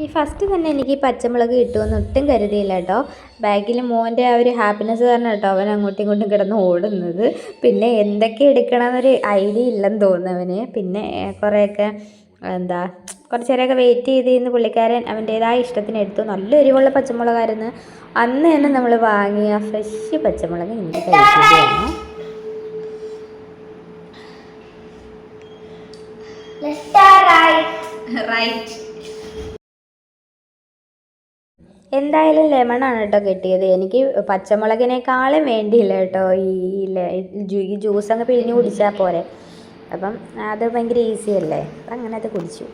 ഈ ഫസ്റ്റ് തന്നെ എനിക്ക് പച്ചമുളക് കിട്ടുമെന്ന് ഒട്ടും കരുതിയില്ല കേട്ടോ. ബാഗിൽ മോൻ്റെ ആ ഒരു ഹാപ്പിനെസ് കാരണം കേട്ടോ അവൻ അങ്ങോട്ടും ഇങ്ങോട്ടും കിടന്ന് ഓടുന്നത്. പിന്നെ എന്തൊക്കെ എടുക്കണമെന്നൊരു ഐഡിയ ഇല്ലെന്ന് തോന്നുന്നു അവന്. പിന്നെ കുറേയൊക്കെ കുറച്ച് നേരമൊക്കെ വെയിറ്റ് ചെയ്തിരുന്ന് പുള്ളിക്കാരൻ അവൻ്റേതായ ഇഷ്ടത്തിന് എടുത്തു. നല്ല എരിവുള്ള പച്ചമുളകായിരുന്നു. അന്ന് തന്നെ നമ്മൾ വാങ്ങിയ ഫ്രഷ് പച്ചമുളക് എനിക്ക് കഴിക്കുകയാണ്. എന്തായാലും ലെമണാണ് കേട്ടോ കിട്ടിയത്. എനിക്ക് പച്ചമുളകിനേക്കാളും വേണ്ടിയില്ല കേട്ടോ ഈ ജ്യൂസ് അങ്ങ് പിഴിഞ്ഞ് കുടിച്ചാൽ പോരെ. അപ്പം അത് ഭയങ്കര ഈസി അല്ലേ. അപ്പം അങ്ങനെ അത് കുടിച്ചു.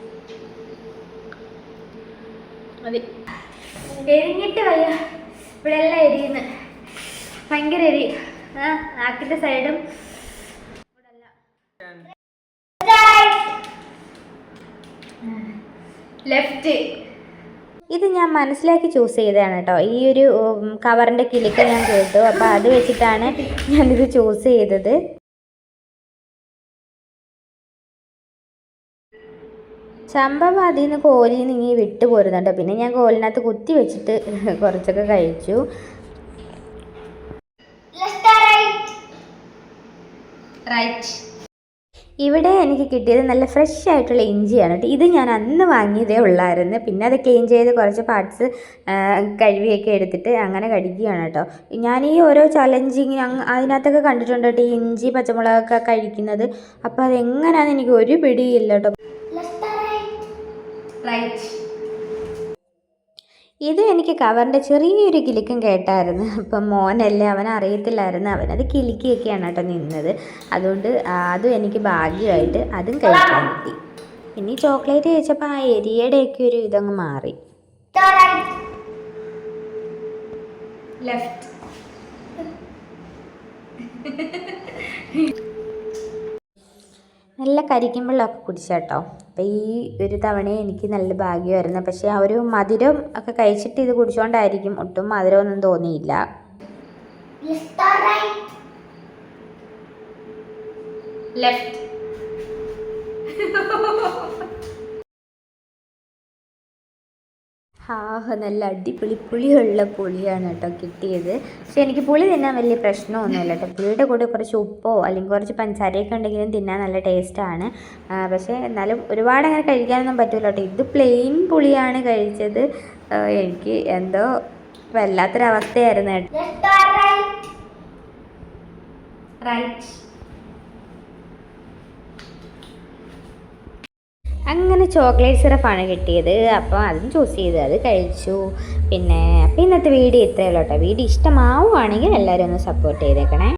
എരിഞ്ഞിട്ട് വയ്യ, ഇവിടെ എല്ലാം എരിയുന്നു, ഭയങ്കര എരി. നാക്കിൻ്റെ സൈഡും ലെഫ്റ്റ്. ഇത് ഞാൻ മനസ്സിലാക്കി ചൂസ് ചെയ്തതാണ് കേട്ടോ. ഈ ഒരു കവറിൻ്റെ കിലുക്ക് ഞാൻ കേട്ടു, അപ്പോൾ അത് വെച്ചിട്ടാണ് ഞാനിത് ചൂസ് ചെയ്തത്. സംഭവം അതിൽ നിന്ന് കോലിൽ നിന്ന് ഇങ്ങനെ വിട്ടു പോരുന്നുണ്ട്. പിന്നെ ഞാൻ കോലിനകത്ത് കുത്തി വെച്ചിട്ട് കുറച്ചൊക്കെ കഴിച്ചു. ഇവിടെ എനിക്ക് കിട്ടിയത് നല്ല ഫ്രഷ് ആയിട്ടുള്ള ഇഞ്ചിയാണ് കേട്ടോ. ഇത് ഞാൻ അന്ന് വാങ്ങിയതേ ഉള്ളായിരുന്നു. പിന്നെ അത് ക്ലീൻ ചെയ്ത് കുറച്ച് പാർട്സ് കഴുകിയൊക്കെ എടുത്തിട്ട് അങ്ങനെ കടിക്കുകയാണ് കേട്ടോ. ഞാൻ ഈ ഓരോ ചലഞ്ചിങ് അതിനകത്തൊക്കെ കണ്ടിട്ടുണ്ട് കേട്ടോ, ഈ ഇഞ്ചി പച്ചമുളകൊക്കെ കഴിക്കുന്നത്. അപ്പോൾ അതെങ്ങനെയാണെന്ന് എനിക്ക് ഒരു പിടിയില്ല കേട്ടോ. ഇത് എനിക്ക് കവറിൻ്റെ ചെറിയൊരു കിലുക്കും കേട്ടായിരുന്നു. അപ്പം മോനല്ലേ, അവനറിയത്തില്ലായിരുന്നു, അവനത് കിലുക്കിയൊക്കെയാണ് കേട്ടോ നിന്നത്. അതുകൊണ്ട് അതും എനിക്ക് ഭാഗ്യമായിട്ട് അതും കഴിക്കാൻ കിട്ടി. പിന്നെ ഈ ചോക്ലേറ്റ് കഴിച്ചപ്പോൾ ആ എരിയുടെയൊക്കെ ഒരു ഇതങ്ങ് മാറി. ലെഫ്റ്റ്. നല്ല കരിക്കുമ്പോഴൊക്കെ കുടിച്ചാട്ടോ. അപ്പം ഈ ഒരു തവണയും എനിക്ക് നല്ല ഭാഗ്യമായിരുന്നു. പക്ഷേ ആ ഒരു മധുരം ഒക്കെ കഴിച്ചിട്ട് ഇത് കുടിച്ചുകൊണ്ടായിരിക്കും ഒട്ടും മധുരമൊന്നും തോന്നിയില്ല. ലെഫ്റ്റ്. നല്ല അടിപൊളി പുളിയുള്ള പുളിയാണ് കേട്ടോ കിട്ടിയത്. പക്ഷെ എനിക്ക് പുളി തിന്നാൻ വലിയ പ്രശ്നമൊന്നുമില്ല കേട്ടോ. പുളിയുടെ കൂടെ കുറച്ച് ഉപ്പോ അല്ലെങ്കിൽ കുറച്ച് പഞ്ചസാരയൊക്കെ ഉണ്ടെങ്കിലും തിന്നാൻ നല്ല ടേസ്റ്റാണ്. പക്ഷേ എന്നാലും ഒരുപാട് അങ്ങനെ കഴിക്കാനൊന്നും പറ്റില്ല കേട്ടോ. ഇത് പ്ലെയിൻ പുളിയാണ് കഴിച്ചത്. എനിക്ക് എന്തോ വല്ലാത്തൊരവസ്ഥയായിരുന്നു കേട്ടോ. അങ്ങനെ ചോക്ലേറ്റ് സിറപ്പാണ് കിട്ടിയത്. അപ്പോൾ അതും ചൂസ് ചെയ്ത് അത് കഴിച്ചു. പിന്നെ ഇന്നത്തെ വീഡിയോ ഇത്രയേ ഉള്ളൂ കേട്ടോ. വീഡിയോ ഇഷ്ടമാവുകയാണെങ്കിൽ എല്ലാവരും ഒന്ന് സപ്പോർട്ട് ചെയ്തേക്കണേ.